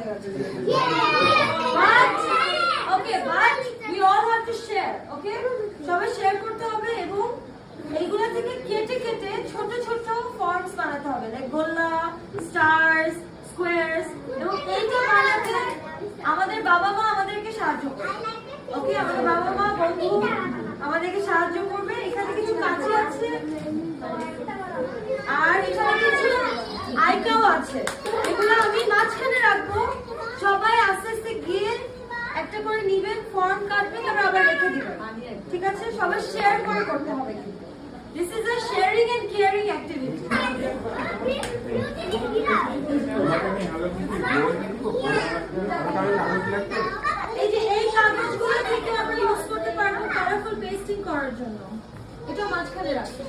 but we all have to share, okay? সবাই share করতে হবে এবং এইগুলা থেকে কেটে কেটে ছোট ছোট ফর্মস বানাতে হবে, লাইক গোল্লা, স্টারস, স্কোয়ারস, এবং এইটা বানাতে আমাদের বাবা মা আমাদেরকে সাহায্য করবে। ওকে, আমাদের বাবা মা বন্ধু আমাদেরকে সাহায্য করবে। এখানে কিছু কাঁচি আছে আর এখানে কিছু আইকাও আছে, এগুলো আমি মাঝখানে রাখবো। সবাই আস্তে আস্তে গিয়ে একটা করে নিবেন, ফর্ম কাটবেন, তারপর আবার রেখে দিবেন, ঠিক আছে? সবাই শেয়ার করে করতে হবে কিন্তু। This is a sharing and caring activity. এই যে এই কাগজগুলো থেকে আমরা ইউজ করতে পারবো কালারফুল পেস্টিং করার জন্য। এটা মাঝখানে রাখবো।